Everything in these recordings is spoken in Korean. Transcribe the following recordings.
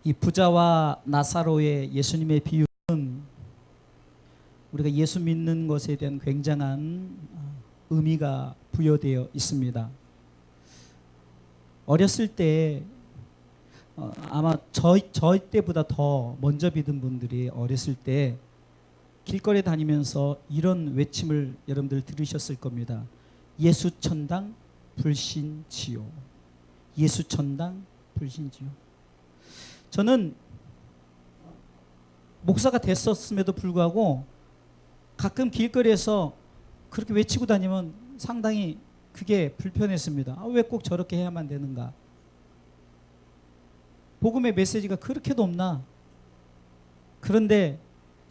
이 부자와 나사로의 예수님의 비유는 우리가 예수 믿는 것에 대한 굉장한 의미가 부여되어 있습니다. 어렸을 때 아마 저희 때보다 더 먼저 믿은 분들이 어렸을 때 길거리에 다니면서 이런 외침을 여러분들 들으셨을 겁니다. 예수 천당 불신지요. 예수 천당 불신지요. 저는 목사가 됐었음에도 불구하고 가끔 길거리에서 그렇게 외치고 다니면 상당히 그게 불편했습니다. 왜 꼭 저렇게 해야만 되는가? 복음의 메시지가 그렇게 높나? 그런데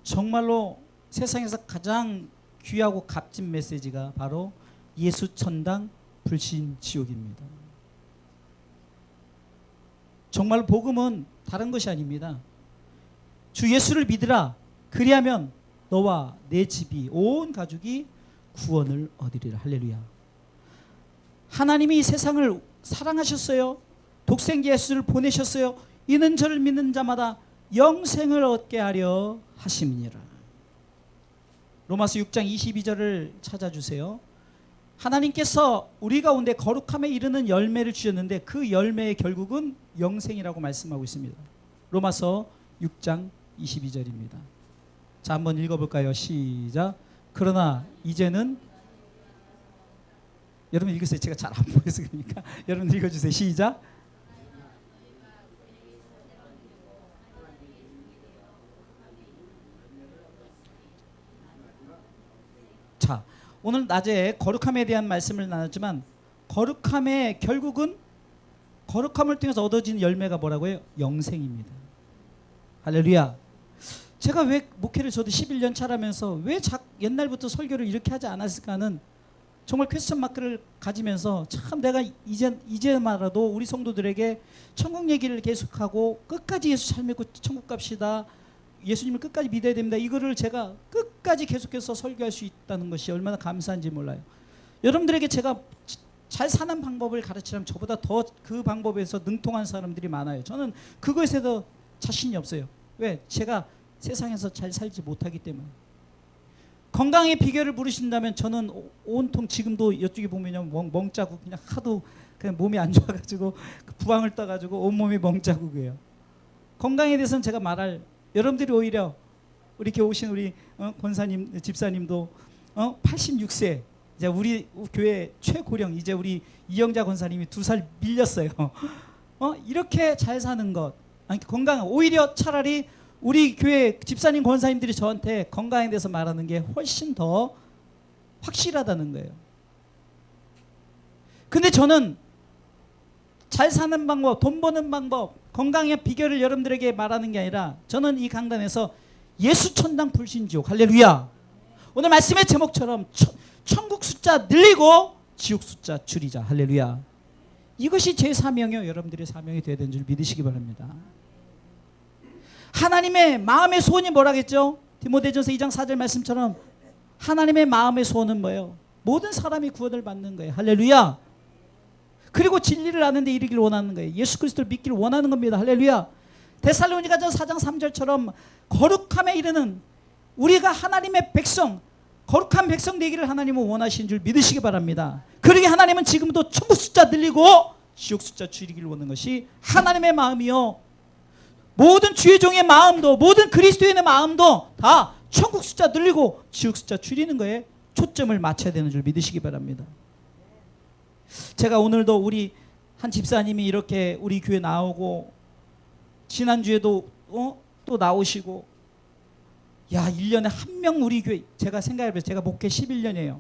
정말로 세상에서 가장 귀하고 값진 메시지가 바로 예수 천당 불신 지옥입니다. 정말 복음은 다른 것이 아닙니다. 주 예수를 믿으라. 그리하면 너와 내 집이 온 가족이 구원을 얻으리라. 할렐루야. 하나님이 세상을 사랑하셨어요. 독생자 예수를 보내셨어요. 이는 저를 믿는 자마다 영생을 얻게 하려 하심이니라. 로마서 6장 22절을 찾아주세요. 하나님께서 우리 가운데 거룩함에 이르는 열매를 주셨는데 그 열매의 결국은 영생이라고 말씀하고 있습니다. 로마서 6장 22절입니다. 자, 한번 읽어볼까요? 시작. 그러나 이제는, 여러분 읽으세요. 제가 잘 안 보여서 그러니까 여러분 읽어주세요. 시작. 자, 오늘 낮에 거룩함에 대한 말씀을 나눴지만 거룩함의 결국은 거룩함을 통해서 얻어진 열매가 뭐라고요? 영생입니다. 할렐루야. 제가 왜 목회를 저도 11년 차라면서 왜 옛날부터 설교를 이렇게 하지 않았을까 하는 정말 퀘스천 마크를 가지면서 참 내가 이제 말아도 우리 성도들에게 천국 얘기를 계속하고 끝까지 예수 잘 믿고 천국 갑시다. 예수님을 끝까지 믿어야 됩니다. 이거를 제가 끝까지 계속해서 설교할 수 있다는 것이 얼마나 감사한지 몰라요. 여러분들에게 제가 잘 사는 방법을 가르치려면 저보다 더 그 방법에서 능통한 사람들이 많아요. 저는 그것에도 자신이 없어요. 왜? 제가 세상에서 잘 살지 못하기 때문에. 건강의 비결을 물으신다면 저는 온통 지금도 이쪽에 보면 멍자국, 그냥 하도 그냥 몸이 안 좋아가지고 부항을 떠가지고 온몸이 멍자국이에요. 건강에 대해서는 제가 말할, 여러분들이 오히려 이렇게 오신 우리 권사님, 집사님도 86세, 이제 우리 교회 최고령, 이제 우리 이영자 권사님이 2살 밀렸어요. 이렇게 잘 사는 것, 아니 건강, 오히려 차라리 우리 교회 집사님, 권사님들이 저한테 건강에 대해서 말하는 게 훨씬 더 확실하다는 거예요. 근데 저는 잘 사는 방법, 돈 버는 방법, 건강의 비결을 여러분들에게 말하는 게 아니라 저는 이 강단에서 예수 천당 불신지옥, 할렐루야. 오늘 말씀의 제목처럼 천국 숫자 늘리고 지옥 숫자 줄이자, 할렐루야. 이것이 제 사명이요, 여러분들의 사명이 되어야 되는 줄 믿으시기 바랍니다. 하나님의 마음의 소원이 뭐라겠죠? 디모데전서 2장 4절 말씀처럼 하나님의 마음의 소원은 뭐예요? 모든 사람이 구원을 받는 거예요. 할렐루야. 그리고 진리를 아는데 이르기를 원하는 거예요. 예수 그리스도를 믿기를 원하는 겁니다. 할렐루야. 데살로니가전 4장 3절처럼 거룩함에 이르는 우리가 하나님의 백성, 거룩한 백성 되기를 하나님은 원하시는 줄 믿으시기 바랍니다. 그러게 하나님은 지금도 천국 숫자 늘리고 지옥 숫자 줄이기를 원하는 것이 하나님의 마음이요, 모든 주의 종의 마음도, 모든 그리스도인의 마음도 다 천국 숫자 늘리고 지옥 숫자 줄이는 거에 초점을 맞춰야 되는 줄 믿으시기 바랍니다. 제가 오늘도 우리 한 집사님이 이렇게 우리 교회 나오고 지난주에도 또 나오시고, 야, 1년에 한 명 우리 교회, 제가 생각해보세요. 제가 목회 11년이에요.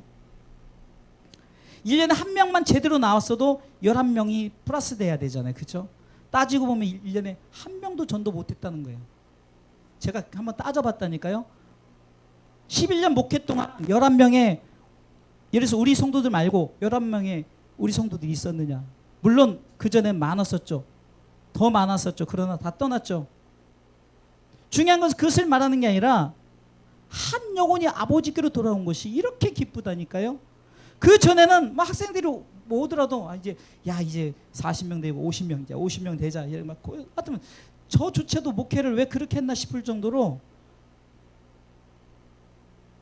1년에 한 명만 제대로 나왔어도 11명이 플러스 돼야 되잖아요. 그렇죠? 따지고 보면 1년에 한 명도 전도 못했다는 거예요. 제가 한번 따져봤다니까요. 11년 목회 동안 11명의, 예를 들어서 우리 성도들 말고 11명의 우리 성도들이 있었느냐. 물론 그전엔 많았었죠. 더 많았었죠. 그러나 다 떠났죠. 중요한 것은 그것을 말하는 게 아니라 한 영혼이 아버지께로 돌아온 것이 이렇게 기쁘다니까요. 그 전에는 막 학생들이 뭐 오더라도 이제 40명 되고 50명, 이제 50명 되자. 막 같으면 저조차도 목회를 왜 그렇게 했나 싶을 정도로,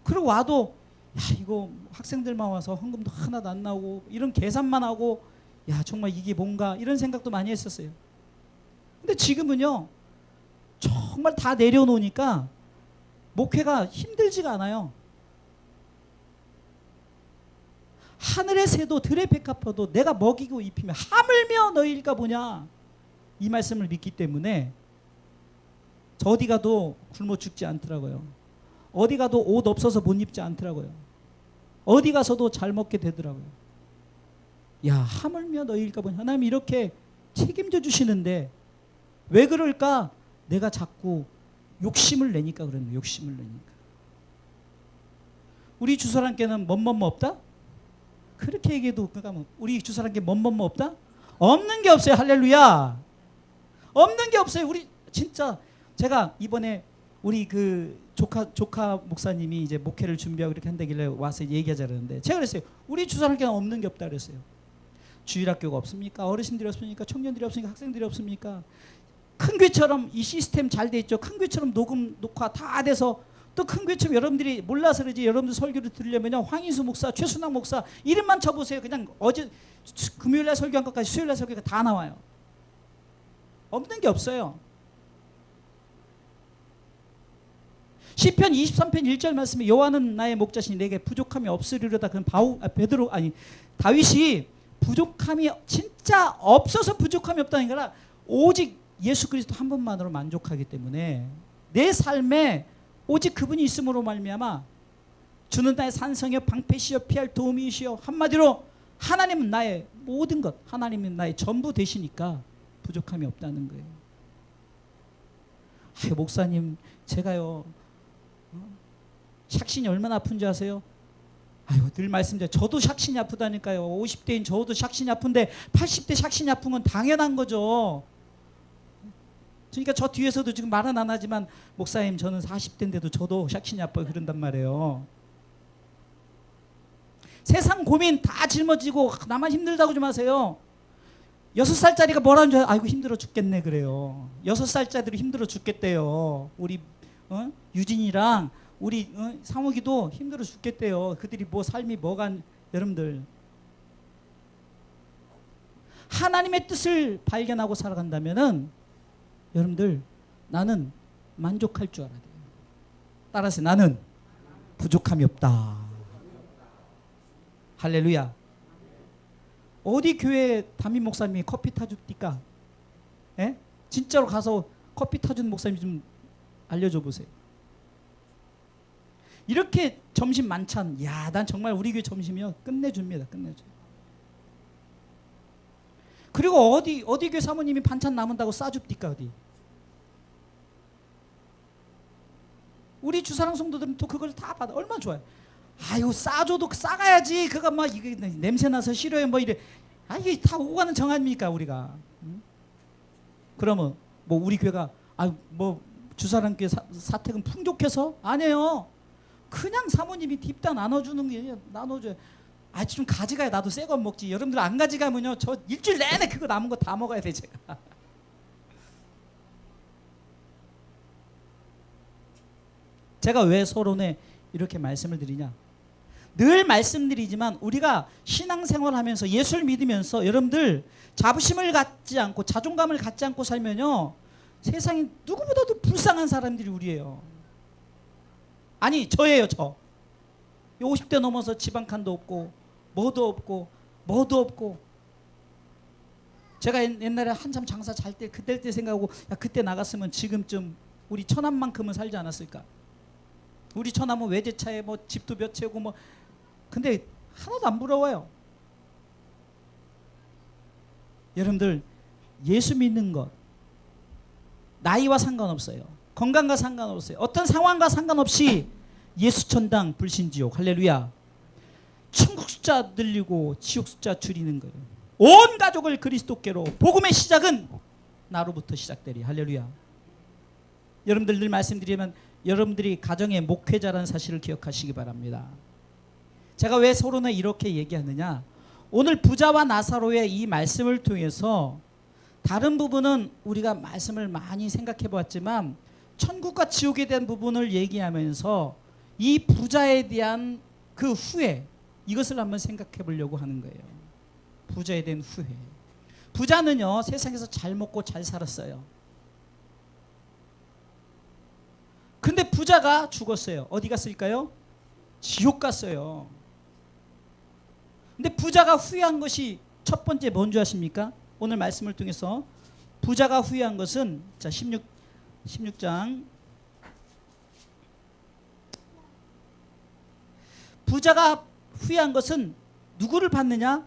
그리고 와도 야 이거 학생들만 와서 헌금도 하나도 안 나오고 이런 계산만 하고 야 정말 이게 뭔가 이런 생각도 많이 했었어요. 근데 지금은요 정말 다 내려놓으니까 목회가 힘들지가 않아요. 하늘의 새도 들의 백합화도 내가 먹이고 입히며 하물며 너희일까 보냐, 이 말씀을 믿기 때문에 저 어디 가도 굶어 죽지 않더라고요. 어디 가도 옷 없어서 못 입지 않더라고요. 어디 가서도 잘 먹게 되더라고요. 야 하물며 너희일까 보냐, 하나님이 이렇게 책임져 주시는데 왜 그럴까? 내가 자꾸 욕심을 내니까 그러는 거예요. 욕심을 내니까. 우리 주사람께는 뭐뭐뭐 없다? 그렇게 얘기해도 그러니까 우리 주사람께 뭐뭐뭐 없다? 없는 게 없어요. 할렐루야. 없는 게 없어요. 우리 진짜 제가 이번에 우리 그 조카 목사님이 이제 목회를 준비하고 이렇게 한다길래 와서 얘기하자 그러는데 제가 그랬어요. 우리 주사람께는 없는 게 없다 그랬어요. 주일학교가 없습니까? 어르신들이 없습니까? 청년들이 없습니까? 학생들이 없습니까? 큰 교회처럼 이 시스템 잘 돼 있죠. 큰 교회처럼 녹화 다 돼서, 또 큰 교회처럼 여러분들이 몰라서 그러지 여러분들 설교를 들으려면요 황인수 목사, 최순학 목사 이름만 쳐보세요. 그냥 어제 금요일날 설교한 것까지 수요일날 설교가 다 나와요. 없는 게 없어요. 시편 23편 1절 말씀에 여호와는 나의 목자시니 내게 부족함이 없으리로다. 그건 다윗이 부족함이 진짜 없어서 부족함이 없다는 거라, 오직 예수 그리스도 한 분만으로 만족하기 때문에 내 삶에 오직 그분이 있음으로 말미암아 주는 나의 산성이요 방패시요 피할 도움이시요, 한마디로 하나님은 나의 모든 것, 하나님은 나의 전부 되시니까 부족함이 없다는 거예요. 아유 목사님 제가요 샥신이 얼마나 아픈지 아세요? 아유 늘 말씀드려요. 저도 샥신이 아프다니까요. 50대인 저도 샥신이 아픈데 80대 샥신이 아픈 건 당연한 거죠. 그러니까 저 뒤에서도 지금 말은 안 하지만 목사님 저는 40대인데도 저도 샥신이 아파요 그런단 말이에요. 세상 고민 다 짊어지고 나만 힘들다고 좀 하세요. 6살짜리가 뭐라는 줄 알아요? 아이고 힘들어 죽겠네 그래요. 6살짜리들이 힘들어 죽겠대요. 우리 유진이랑 우리 상욱이도 힘들어 죽겠대요. 그들이 뭐 삶이 뭐가, 여러분들 하나님의 뜻을 발견하고 살아간다면은 여러분들 나는 만족할 줄 알아야 돼요. 따라서 나는 부족함이 없다. 할렐루야. 어디 교회 담임 목사님이 커피 타줍니까? 예? 진짜로 가서 커피 타주는 목사님 좀 알려줘 보세요. 이렇게 점심 만찬, 야, 난 정말 우리 교회 점심이요 끝내줍니다. 끝내줘요. 그리고 어디 교회 사모님이 반찬 남은다고 싸줍니까? 어디? 우리 주사랑 성도들은 또 그걸 다 받아. 얼마나 좋아요. 아유 싸줘도 싸가야지. 그가 막 이게 냄새 나서 싫어요. 뭐 이래. 아 이게 다 오가는 정 아닙니까 우리가? 응? 그러면 뭐 우리 교회가 뭐 주사랑교회 사택은 풍족해서 아니에요. 그냥 사모님이 딥다 나눠주는 게 나눠줘요. 좀 가져가야 나도 새 거 먹지. 여러분들 안 가져가면요 저 일주일 내내 그거 남은 거 다 먹어야 돼 제가. 제가 왜 서론에 이렇게 말씀을 드리냐? 늘 말씀드리지만 우리가 신앙생활하면서 예수를 믿으면서 여러분들 자부심을 갖지 않고 자존감을 갖지 않고 살면요 세상에 누구보다도 불쌍한 사람들이 우리예요. 아니 저예요. 저 50대 넘어서 집 한 칸도 없고 뭐도 없고 제가 옛날에 한참 장사 잘 때 그때 생각하고 야 그때 나갔으면 지금쯤 우리 처남만큼은 살지 않았을까? 우리 처남은 외제차에 뭐 집도 몇 채고 뭐 근데 하나도 안 부러워요. 여러분들 예수 믿는 것 나이와 상관없어요. 건강과 상관없어요. 어떤 상황과 상관없이 예수 천당 불신지옥 할렐루야. 천국 숫자 늘리고 지옥 숫자 줄이는 거예요. 온 가족을 그리스도께로. 복음의 시작은 나로부터 시작되리 할렐루야. 여러분들 늘 말씀드리면 여러분들이 가정의 목회자라는 사실을 기억하시기 바랍니다. 제가 왜 서론에 이렇게 얘기하느냐, 오늘 부자와 나사로의 이 말씀을 통해서 다른 부분은 우리가 말씀을 많이 생각해 보았지만 천국과 지옥에 대한 부분을 얘기하면서 이 부자에 대한 그 후회, 이것을 한번 생각해 보려고 하는 거예요. 부자에 대한 후회. 부자는요, 세상에서 잘 먹고 잘 살았어요. 근데 부자가 죽었어요. 어디 갔을까요? 지옥 갔어요. 근데 부자가 후회한 것이 첫 번째 뭔지 아십니까? 오늘 말씀을 통해서 부자가 후회한 것은, 자, 16장. 부자가 후회한 것은 누구를 봤느냐?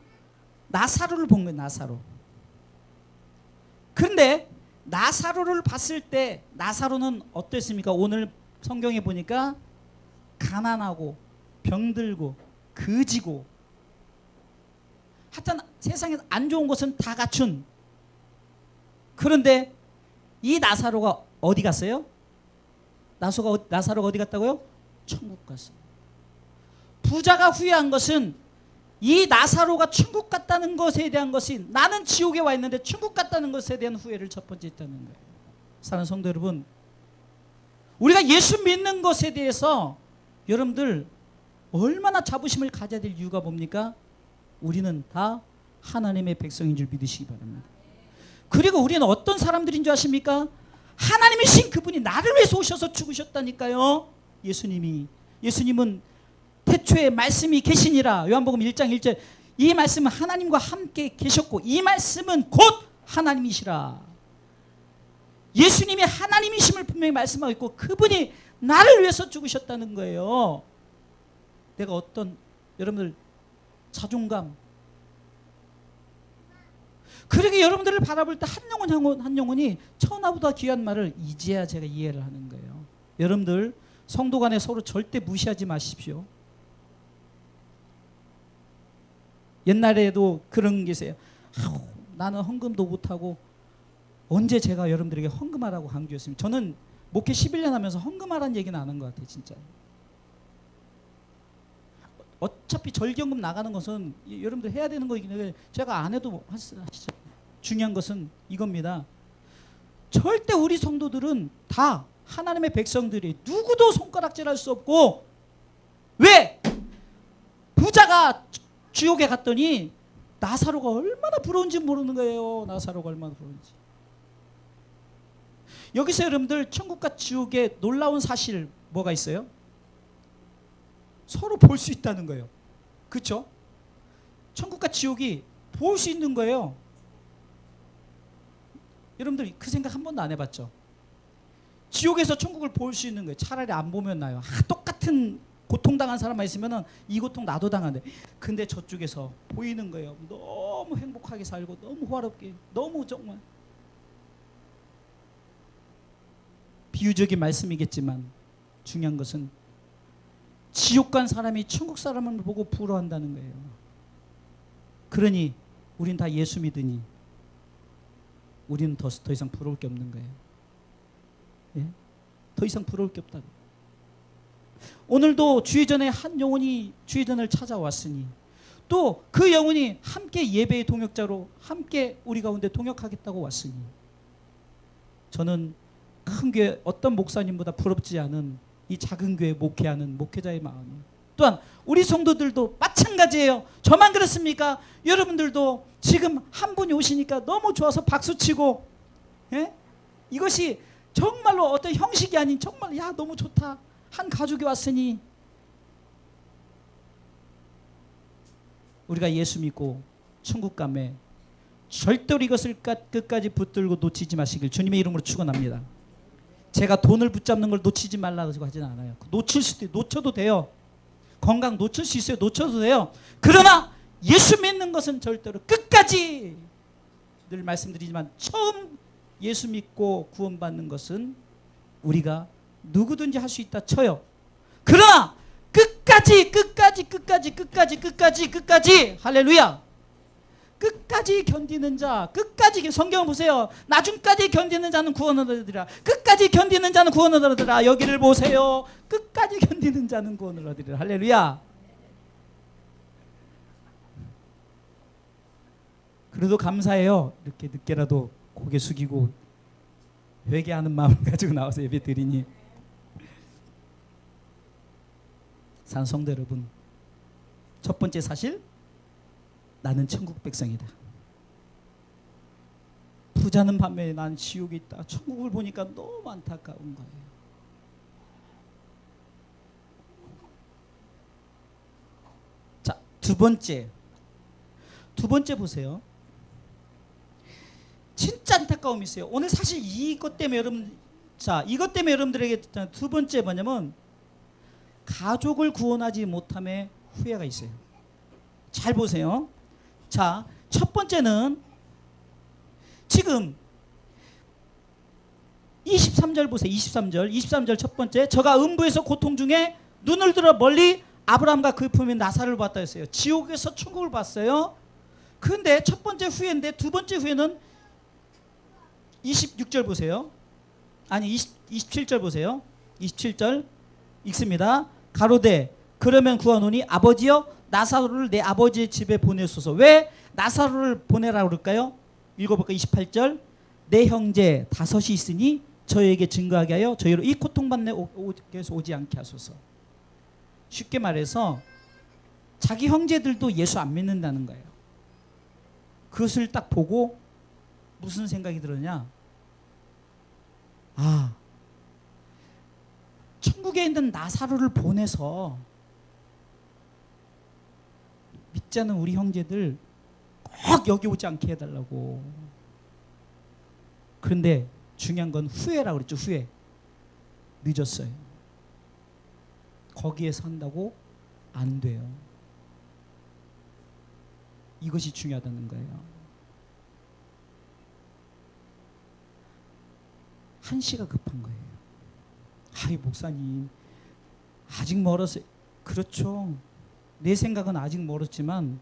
나사로를 본 거예요. 나사로. 그런데 나사로를 봤을 때 나사로는 어땠습니까? 오늘 성경에 보니까 가난하고 병들고 거지고, 하여튼 세상에 안 좋은 것은 다 갖춘. 그런데 이 나사로가 어디 갔어요? 나사로가 어디 갔다고요? 천국 갔어요. 부자가 후회한 것은 이 나사로가 천국 갔다는 것에 대한 것이, 나는 지옥에 와 있는데 천국 갔다는 것에 대한 후회를 첫 번째 했다는 거예요. 사랑하는 성도 여러분, 우리가 예수 믿는 것에 대해서 여러분들 얼마나 자부심을 가져야 될 이유가 뭡니까? 우리는 다 하나님의 백성인 줄 믿으시기 바랍니다. 그리고 우리는 어떤 사람들인 줄 아십니까? 하나님이신 그분이 나를 위해서 오셔서 죽으셨다니까요. 예수님은 태초에 말씀이 계시니라. 요한복음 1장 1절. 이 말씀은 하나님과 함께 계셨고 이 말씀은 곧 하나님이시라. 예수님이 하나님이심을 분명히 말씀하고 있고 그분이 나를 위해서 죽으셨다는 거예요. 내가 어떤, 여러분들 자존감, 그러게 여러분들을 바라볼 때 한 영혼이 천하보다 귀한 말을 이제야 제가 이해를 하는 거예요. 여러분들 성도 간에 서로 절대 무시하지 마십시오. 옛날에도 그런 게 있어요. 나는 헌금도 못하고, 언제 제가 여러분들에게 헌금하라고 강조했습니다. 저는 목회 11년 하면서 헌금하라는 얘기는 안 한 것 같아요. 진짜. 어차피 절기연금 나가는 것은 여러분들 해야 되는 거이긴 한데 제가 안 해도 하시죠. 중요한 것은 이겁니다. 절대 우리 성도들은 다 하나님의 백성들이 누구도 손가락질할 수 없고, 왜? 부자가 지옥에 갔더니 나사로가 얼마나 부러운지 모르는 거예요. 나사로가 얼마나 부러운지. 여기서 여러분들 천국과 지옥의 놀라운 사실 뭐가 있어요? 서로 볼 수 있다는 거예요. 그렇죠? 천국과 지옥이 볼 수 있는 거예요. 여러분들 그 생각 한 번도 안 해봤죠? 지옥에서 천국을 볼 수 있는 거예요. 차라리 안 보면 나요. 똑같은 고통당한 사람만 있으면 이 고통 나도 당하는데, 근데 저쪽에서 보이는 거예요. 너무 행복하게 살고 너무 호화롭게, 너무 정말 비유적인 말씀이겠지만 중요한 것은 지옥 간 사람이 천국 사람을 보고 부러워한다는 거예요. 그러니 우린 다 예수 믿으니 우리는 더 이상 부러울 게 없는 거예요. 예? 더 이상 부러울 게 없다. 오늘도 주의전에 한 영혼이 주의전을 찾아왔으니 또 그 영혼이 함께 예배의 동역자로 함께 우리 가운데 동역하겠다고 왔으니, 저는 큰 교회 어떤 목사님보다 부럽지 않은 이 작은 교회 목회하는 목회자의 마음이, 또한 우리 성도들도 마찬가지예요. 저만 그렇습니까? 여러분들도 지금 한 분이 오시니까 너무 좋아서 박수치고, 예? 이것이 정말로 어떤 형식이 아닌 정말 야 너무 좋다, 한 가족이 왔으니, 우리가 예수 믿고 천국 가매 절대로 이것을 끝까지 붙들고 놓치지 마시길 주님의 이름으로 축원합니다. 제가 돈을 붙잡는 걸 놓치지 말라고 하지는 않아요. 놓쳐도 돼요. 건강 놓칠 수 있어요. 놓쳐도 돼요. 그러나 예수 믿는 것은 절대로 끝까지, 늘 말씀드리지만 처음 예수 믿고 구원받는 것은 우리가 누구든지 할 수 있다 쳐요. 그러나 끝까지 할렐루야, 끝까지 견디는 자, 끝까지, 성경을 보세요. 나중까지 견디는 자는 구원을 얻으리라. 끝까지 견디는 자는 구원을 얻으리라. 여기를 보세요. 끝까지 견디는 자는 구원을 얻으리라. 할렐루야. 그래도 감사해요. 이렇게 늦게라도 고개 숙이고 회개하는 마음을 가지고 나와서 예배 드리니, 사랑하는 성도 여러분, 첫 번째 사실, 나는 천국 백성이다. 부자는 반면에 난 지옥에 있다. 천국을 보니까 너무 안타까운 거예요. 자, 두 번째 보세요. 진짜 안타까움이 있어요. 오늘 사실 이것 때문에 여러분들에게 두 번째 뭐냐면, 가족을 구원하지 못함에 후회가 있어요. 잘 보세요. 자, 첫 번째는 지금 23절 보세요. 23절 첫 번째, 저가 음부에서 고통 중에 눈을 들어 멀리 아브라함과 그의 품인 나사를 봤다 했어요. 지옥에서 천국을 봤어요. 그런데 첫 번째 후회인데, 두 번째 후회는 26절 보세요. 아니 27절 보세요. 27절 읽습니다. 가로되 그러면 구하노니 아버지여 나사로를 내 아버지의 집에 보내소서. 왜 나사로를 보내라고 그럴까요? 읽어볼까요? 28절, 내 형제 다섯이 있으니 저에게 증거하게 하여 저희로 이 고통받는 곳에서 오지 않게 하소서. 쉽게 말해서 자기 형제들도 예수 안 믿는다는 거예요. 그것을 딱 보고 무슨 생각이 들었냐? 아, 천국에 있는 나사로를 보내서 믿지 않는 우리 형제들 꼭 여기 오지 않게 해달라고. 그런데 중요한 건 후회라고 그랬죠. 후회. 늦었어요. 거기에 선다고 안 돼요. 이것이 중요하다는 거예요. 한시가 급한 거예요. 아이 목사님 아직 멀었어요. 그렇죠. 내 생각은 아직 멀었지만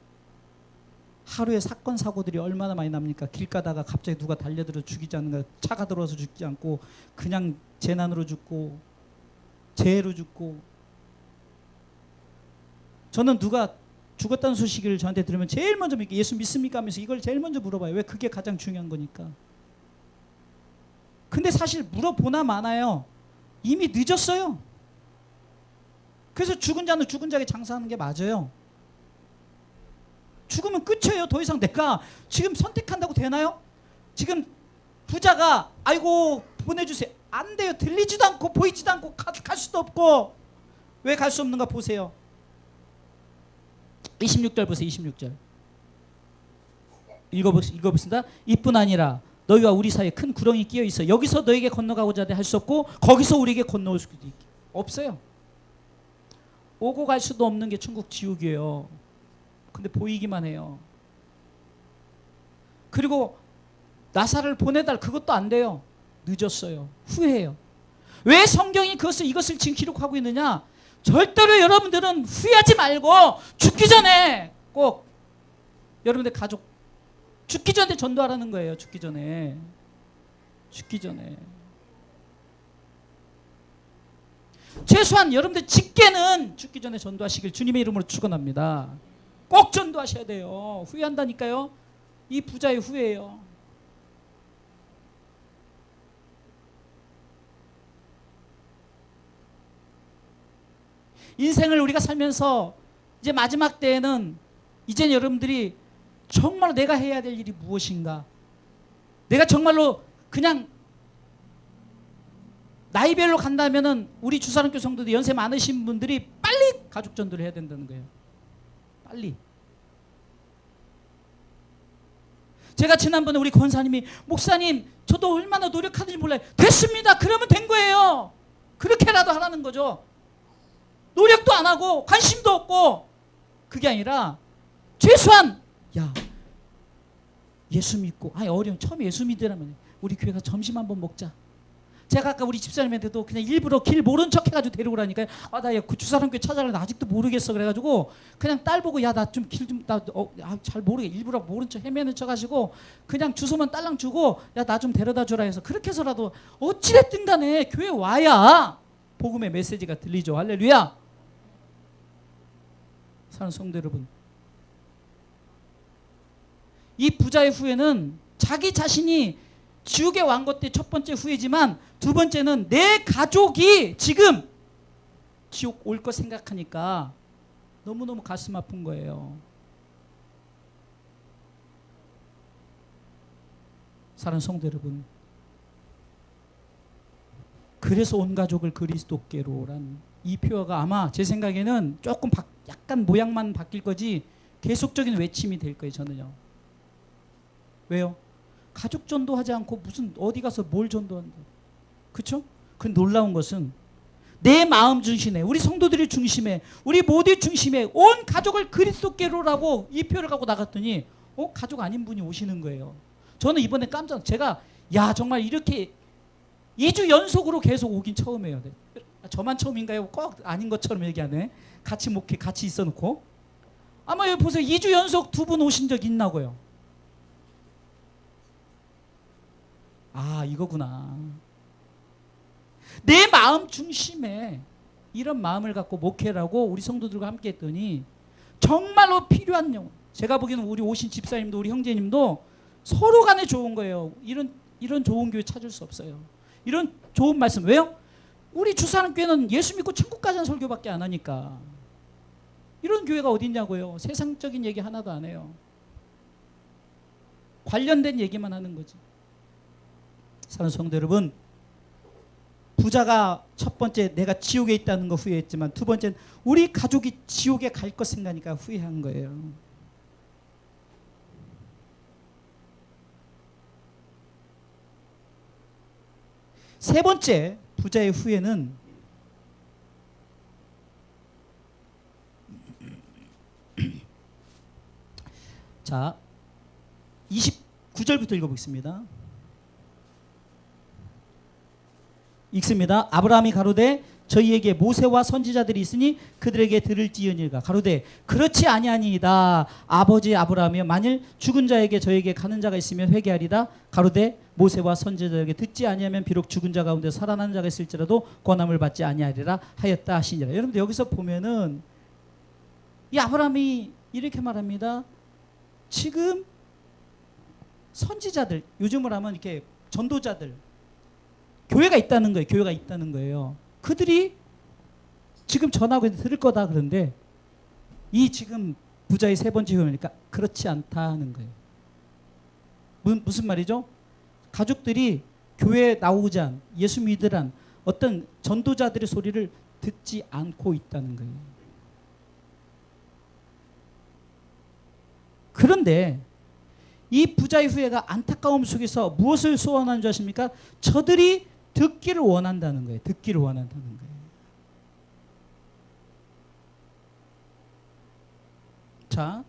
하루에 사건 사고들이 얼마나 많이 납니까? 길 가다가 갑자기 누가 달려들어 죽이지 않는가, 차가 들어와서 죽지 않고 그냥 재난으로 죽고 재해로 죽고. 저는 누가 죽었다는 소식을 저한테 들으면 제일 먼저 예수 믿습니까 하면서 이걸 제일 먼저 물어봐요. 왜? 그게 가장 중요한 거니까. 근데 사실 물어보나 마나요. 이미 늦었어요. 그래서 죽은 자는 죽은 자에게 장사하는 게 맞아요. 죽으면 끝이에요. 더 이상 내가 지금 선택한다고 되나요? 지금 부자가 아이고 보내주세요. 안 돼요. 들리지도 않고 보이지도 않고 갈 수도 없고. 왜 갈 수 없는가 보세요. 26절 보세요. 26절 읽어보겠습니다. 이뿐 아니라 너희와 우리 사이에 큰 구렁이 끼어 있어 여기서 너에게 건너가고자 할 수 없고 거기서 우리에게 건너올 수도 없어요. 오고 갈 수도 없는 게 천국 지옥이에요. 근데 보이기만 해요. 그리고 나사를 보내달, 그것도 안 돼요. 늦었어요. 후회해요. 왜 성경이 이것을 지금 기록하고 있느냐? 절대로 여러분들은 후회하지 말고 죽기 전에 꼭 여러분들 가족 죽기 전에 전도하라는 거예요. 죽기 전에. 최소한 여러분들 직계는 죽기 전에 전도하시길 주님의 이름으로 축원합니다. 꼭 전도하셔야 돼요. 후회한다니까요. 이 부자의 후회예요. 인생을 우리가 살면서 이제 마지막 때에는 이제 여러분들이 정말 내가 해야 될 일이 무엇인가, 내가 정말로 그냥 나이별로 간다면은 우리 주사랑교 성도들 연세 많으신 분들이 빨리 가족 전도를 해야 된다는 거예요. 빨리. 제가 지난번에 우리 권사님이 목사님 저도 얼마나 노력하는지 몰라요. 됐습니다. 그러면 된 거예요. 그렇게라도 하라는 거죠. 노력도 안 하고 관심도 없고. 그게 아니라 최소한 야 예수 믿고 어려운 처음에 예수 믿으라면 우리 교회 가서 점심 한번 먹자. 제가 아까 우리 집사님한테도 그냥 일부러 길 모른 척 해가지고 데리고라니까요. 나 그 주사람교회 찾아가려는데 아직도 모르겠어. 그래가지고 그냥 딸 보고 야 나 좀 길 좀 잘 모르게 일부러 모른 척 헤매는 척 하시고 그냥 주소만 딸랑 주고 야 나 좀 데려다 주라 해서 그렇게 해서라도 어찌됐든 간에 교회 와야 복음의 메시지가 들리죠. 할렐루야. 사랑하는 성도 여러분, 이 부자의 후회는 자기 자신이 지옥에 왕 것 때 첫 번째 후회지만 두 번째는 내 가족이 지금 지옥 올 거 생각하니까 너무너무 가슴 아픈 거예요. 사랑하는 성도 여러분, 그래서 온 가족을 그리스도께로란 이 표어가 아마 제 생각에는 조금 약간 모양만 바뀔 거지 계속적인 외침이 될 거예요. 저는요. 왜요? 가족 전도하지 않고 무슨 어디 가서 뭘 전도한다. 그렇죠? 그 놀라운 것은 내 마음 중심에, 우리 성도들의 중심에, 우리 모두의 중심에 온 가족을 그리스도께로라고 이 표를 갖고 나갔더니 가족 아닌 분이 오시는 거예요. 저는 이번에 제가 정말 이렇게 2주 연속으로 계속 오긴 처음이에요. 저만 처음인가요? 꼭 아닌 것처럼 얘기하네. 같이 목회, 같이 있어 놓고. 아마 여기 보세요. 2주 연속 두 분 오신 적 있나고요. 이거구나. 내 마음 중심에 이런 마음을 갖고 목회라고 우리 성도들과 함께 했더니 정말로 필요한 영혼. 제가 보기에는 우리 오신 집사님도 우리 형제님도 서로 간에 좋은 거예요. 이런 좋은 교회 찾을 수 없어요. 이런 좋은 말씀. 왜요? 우리 주사랑교회는 예수 믿고 천국 가자는 설교밖에 안 하니까. 이런 교회가 어디 있냐고요. 세상적인 얘기 하나도 안 해요. 관련된 얘기만 하는 거지. 사랑하는 성도 여러분, 부자가 첫 번째 내가 지옥에 있다는 거 후회했지만 두 번째는 우리 가족이 지옥에 갈 것 생각하니까 후회한 거예요. 세 번째 부자의 후회는 자 29절부터 읽어보겠습니다. 읽습니다. 아브라함이 가로되 저희에게 모세와 선지자들이 있으니 그들에게 들을지언이라. 가로되 그렇지 아니하니이다. 아버지 아브라함이여 만일 죽은 자에게 저에게 가는 자가 있으면 회개하리다. 가로되 모세와 선지자에게 듣지 아니하면 비록 죽은 자 가운데 살아나는 자가 있을지라도 권함을 받지 아니하리라 하였다 하시니라. 여러분들 여기서 보면은 이 아브라함이 이렇게 말합니다. 지금 선지자들, 요즘으로 하면 이렇게 전도자들, 교회가 있다는 거예요. 교회가 있다는 거예요. 그들이 지금 전하고 들을 거다 그런데 이 지금 부자의 세 번째 후회니까 그렇지 않다 하는 거예요. 무슨 말이죠? 가족들이 교회에 나오지 않은 예수 믿으란 어떤 전도자들의 소리를 듣지 않고 있다는 거예요. 그런데 이 부자의 후회가 안타까움 속에서 무엇을 소원하는 줄 아십니까? 저들이 듣기를 원한다는 거예요. 듣기를 원한다는 거예요. 자,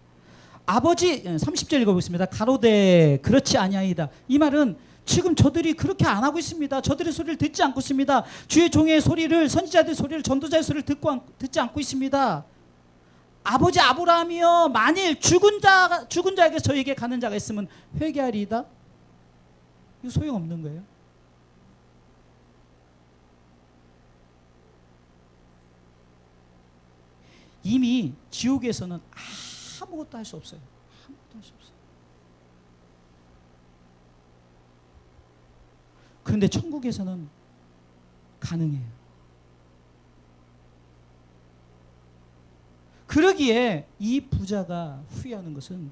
아버지 30절 읽어보겠습니다. 가로되 그렇지 아니하이다. 이 말은 지금 저들이 그렇게 안 하고 있습니다. 저들의 소리를 듣지 않고 있습니다. 주의 종의 소리를, 선지자들의 소리를, 전도자의 소리를 듣지 않고 있습니다. 아버지 아브라함이여 만일 죽은 자에게 저에게 가는 자가 있으면 회개하리이다. 이거 소용없는 거예요. 이미 지옥에서는 아무것도 할 수 없어요. 아무것도 할 수 없어요. 그런데 천국에서는 가능해요. 그러기에 이 부자가 후회하는 것은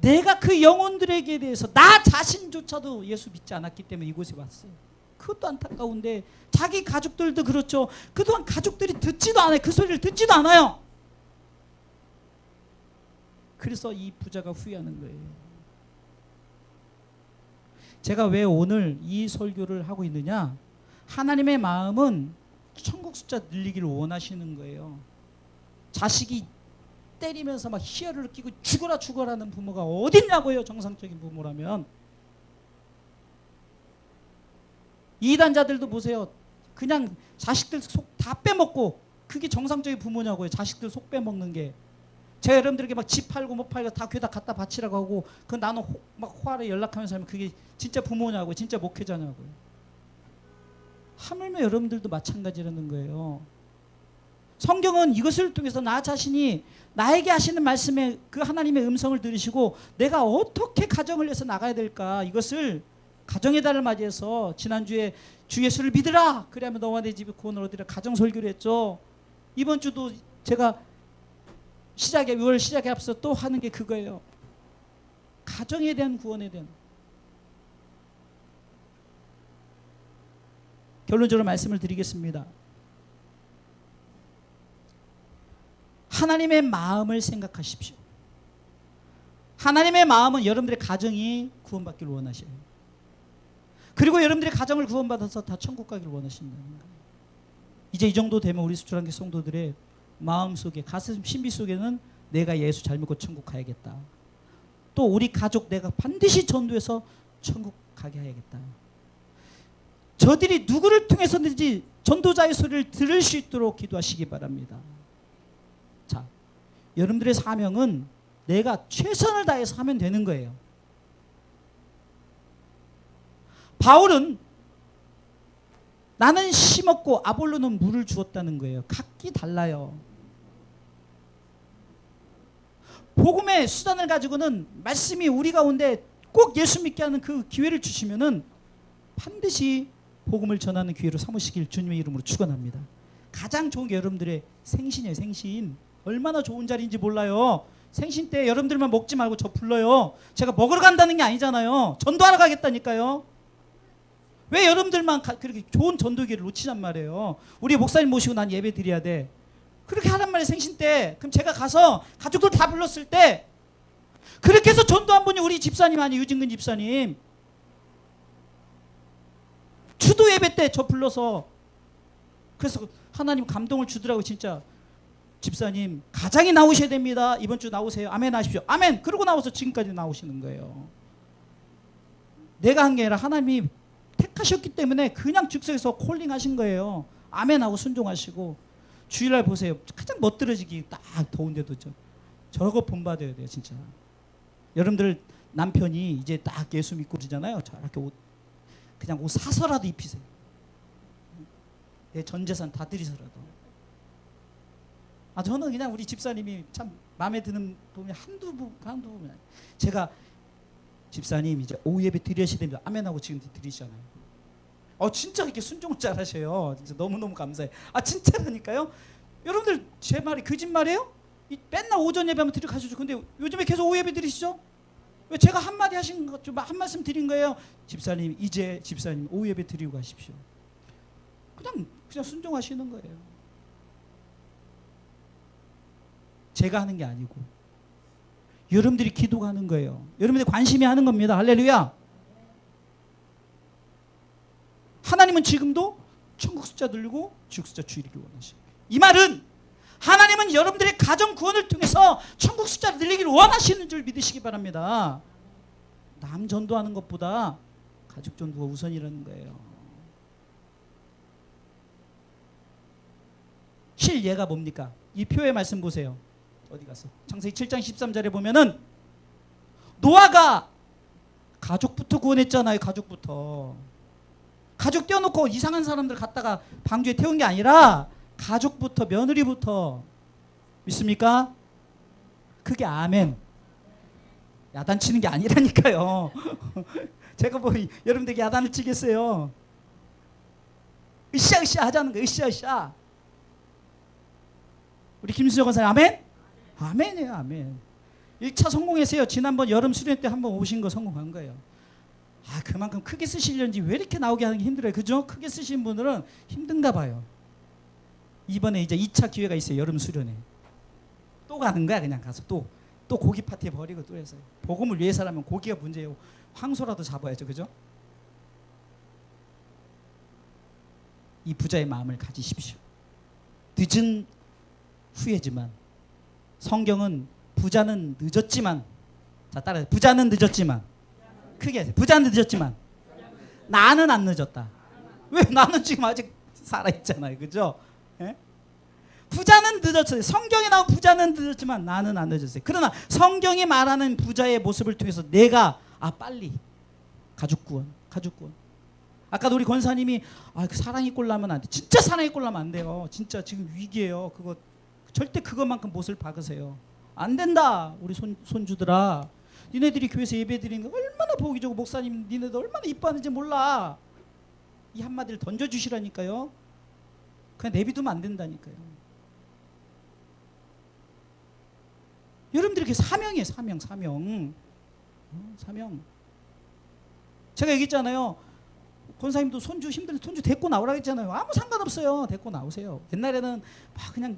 내가 그 영혼들에게 대해서 나 자신조차도 예수 믿지 않았기 때문에 이곳에 왔어요. 그것도 안타까운데 자기 가족들도 그렇죠. 그동안 가족들이 듣지도 않아요. 그 소리를 듣지도 않아요. 그래서 이 부자가 후회하는 거예요. 제가 왜 오늘 이 설교를 하고 있느냐? 하나님의 마음은 천국 숫자 늘리기를 원하시는 거예요. 자식이 때리면서 막 희열을 끼고 죽어라는 부모가 어딨냐고요. 정상적인 부모라면. 이단자들도 보세요. 그냥 자식들 속 다 빼먹고 그게 정상적인 부모냐고요. 자식들 속 빼먹는 게. 제가 여러분들에게 막 집 팔고 못 팔고 다 교회다 갖다 바치라고 하고 그 나는 막 호화를 연락하면서 하면 그게 진짜 부모냐고요. 진짜 목회자냐고요. 하물며 여러분들도 마찬가지라는 거예요. 성경은 이것을 통해서 나 자신이 나에게 하시는 말씀에 그 하나님의 음성을 들으시고 내가 어떻게 가정을 해서 나가야 될까, 이것을 가정의 달을 맞이해서 지난주에 주 예수를 믿으라 그래야면 너와 내 집이 구원을 얻으리라 가정 설교를 했죠. 이번 주도 제가 6월 시작에 앞서 또 하는 게 그거예요. 가정에 대한 구원에 대한. 결론적으로 말씀을 드리겠습니다. 하나님의 마음을 생각하십시오. 하나님의 마음은 여러분들의 가정이 구원받기를 원하셔요. 그리고 여러분들의 가정을 구원받아서 다 천국 가기를 원하신다는 거예요. 이제 이 정도 되면 우리 수출한교 성도들의 마음속에, 가슴 신비 속에는 내가 예수 잘 믿고 천국 가야겠다. 또 우리 가족 내가 반드시 전도해서 천국 가게 해야겠다. 저들이 누구를 통해서든지 전도자의 소리를 들을 수 있도록 기도하시기 바랍니다. 자, 여러분들의 사명은 내가 최선을 다해서 하면 되는 거예요. 바울은 나는 심었고 아볼로는 물을 주었다는 거예요. 각기 달라요. 복음의 수단을 가지고는 말씀이 우리 가운데 꼭 예수 믿게 하는 그 기회를 주시면은 반드시 복음을 전하는 기회로 삼으시길 주님의 이름으로 축원합니다. 가장 좋은 게 여러분들의 생신이에요. 생신. 얼마나 좋은 자리인지 몰라요. 생신 때 여러분들만 먹지 말고 저 불러요. 제가 먹으러 간다는 게 아니잖아요. 전도하러 가겠다니까요. 왜 여러분들만 그렇게 좋은 전도 기회를 놓치란 말이에요. 우리 목사님 모시고 난 예배 드려야 돼. 그렇게 하란 말이에요. 생신 때. 그럼 제가 가서 가족들 다 불렀을 때 그렇게 해서 전도한 분이 우리 집사님 아니에요. 유진근 집사님. 추도 예배 때 저 불러서, 그래서 하나님 감동을 주더라고요. 진짜 집사님 가장이 나오셔야 됩니다. 이번 주 나오세요. 아멘 하십시오. 아멘. 그러고 나와서 지금까지 나오시는 거예요. 내가 한 게 아니라 하나님이 택하셨기 때문에 그냥 즉석에서 콜링하신 거예요. 아멘 하고 순종하시고. 주일날 보세요. 가장 멋들어지기 딱 더운데도 저거 본받아야 돼요. 진짜 여러분들 남편이 이제 딱 예수 믿고 그러잖아요. 저렇게 옷 그냥 옷 사서라도 입히세요. 내 전 재산 다 드리서라도. 저는 그냥 우리 집사님이 참 마음에 드는 부분이 한두 부분. 제가 집사님 이제 오후 예배 드리셔야 됩니다. 아멘하고 지금 드리시잖아요. 진짜 이렇게 순종을 잘하셔요. 진짜 너무너무 감사해요. 진짜라니까요. 여러분들 제 말이 거짓말이에요? 맨날 오전 예배하면 드리고 가시죠. 근데 요즘에 계속 오후 예배 드리시죠? 왜 제가 한마디 하신 것, 좀 한 말씀 드린 거예요. 집사님 이제 집사님 오후 예배 드리고 가십시오. 그냥 순종하시는 거예요. 제가 하는 게 아니고 여러분들이 기도가 하는 거예요. 여러분들이 관심이 하는 겁니다. 할렐루야. 하나님은 지금도 천국 숫자 늘리고 지옥 숫자 줄이기를 원하십니다. 이 말은 하나님은 여러분들의 가정 구원을 통해서 천국 숫자를 늘리기를 원하시는 줄 믿으시기 바랍니다. 남 전도하는 것보다 가족 전도가 우선이라는 거예요. 실예가 뭡니까? 이 표의 말씀 보세요. 어디 갔어? 창세기 7장 13절에 보면은 노아가 가족부터 구원했잖아요. 가족부터. 가족 떼어놓고 이상한 사람들 갖다가 방주에 태운 게 아니라 가족부터, 며느리부터. 믿습니까? 그게 아멘. 야단치는 게 아니라니까요. 제가 뭐 여러분들에게 야단을 치겠어요. 으쌰으쌰 하자는 거예요. 으쌰으쌰. 우리 김수정 권사님 아멘? 아멘이에요. 아멘. 1차 성공했어요. 지난번 여름 수련 때 한번 오신 거 성공한 거예요. 그만큼 크게 쓰시려는지 왜 이렇게 나오게 하는 게 힘들어요. 그죠? 크게 쓰신 분들은 힘든가 봐요. 이번에 이제 2차 기회가 있어요. 여름 수련회. 또 가는 거야. 그냥 가서 또 고기 파티 버리고 또 해서. 복음을 위해서라면 고기가 문제예요. 황소라도 잡아야죠. 그죠? 이 부자의 마음을 가지십시오. 늦은 후회지만 성경은 부자는 늦었지만, 자 따라해. 부자는 늦었지만, 크게 하세요. 부자는 늦었지만 나는 안 늦었다. 왜? 나는 지금 아직 살아있잖아요. 그죠? 예? 부자는 늦었어요. 성경에 나온 부자는 늦었지만 나는 안 늦었어요. 그러나 성경이 말하는 부자의 모습을 통해서 내가 빨리 가족구원. 아까도 우리 권사님이 그 사랑이 꼴나면 안 돼. 진짜 사랑이 꼴나면 안 돼요. 진짜 지금 위기예요. 그거 절대 그것만큼 못을 박으세요. 안 된다. 우리 손주들아. 니네들이 교회에서 예배 드리는 거 얼마나 보기 좋고 목사님 니네들 얼마나 이뻐하는지 몰라. 이 한마디를 던져주시라니까요. 그냥 내비두면 안 된다니까요. 여러분들이 사명이에요. 사명. 사명. 제가 얘기했잖아요. 권사님도 손주 힘들 손주 데리고 나오라고 했잖아요. 아무 상관없어요. 데리고 나오세요. 옛날에는 막 그냥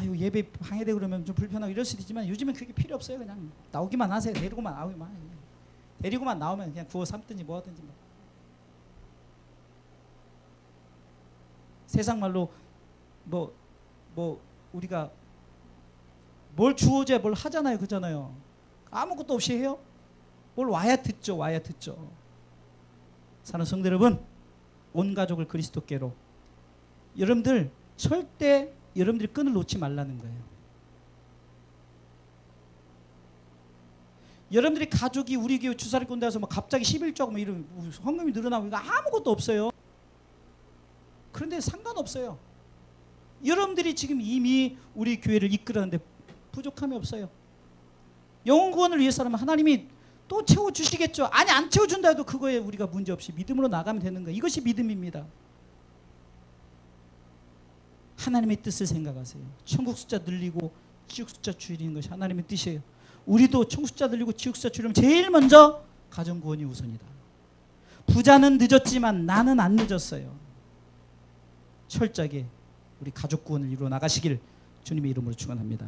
예배 방해되고 그러면 좀 불편하고 이럴 수도 있지만 요즘은 그게 필요 없어요. 그냥 나오기만 하세요. 데리고만 나오기만 해요. 데리고만 나오면 그냥 구워 삶든지 뭐 하든지. 세상 말로 뭐 우리가 뭘 주어져야 뭘 하잖아요. 그잖아요. 아무것도 없이 해요. 뭘 와야 듣죠. 사랑하는 성도 여러분, 온 가족을 그리스도께로. 여러분들 절대 여러분들이 끈을 놓지 말라는 거예요. 여러분들이 가족이 우리 교회 주사리꾼 돼서 갑자기 11조하고 이런 헌금이 늘어나고 이거 아무것도 없어요. 그런데 상관없어요. 여러분들이 지금 이미 우리 교회를 이끌었는데 부족함이 없어요. 영혼 구원을 위해서라면 하나님이 또 채워주시겠죠. 아니 안 채워준다 해도 그거에 우리가 문제없이 믿음으로 나가면 되는 거예요. 이것이 믿음입니다. 하나님의 뜻을 생각하세요. 천국 숫자 늘리고 지옥 숫자 줄이는 것이 하나님의 뜻이에요. 우리도 천국 숫자 늘리고 지옥 숫자 줄이면 제일 먼저 가정 구원이 우선이다. 부자는 늦었지만 나는 안 늦었어요. 철저하게 우리 가족 구원을 이루어 나가시길 주님의 이름으로 축원합니다.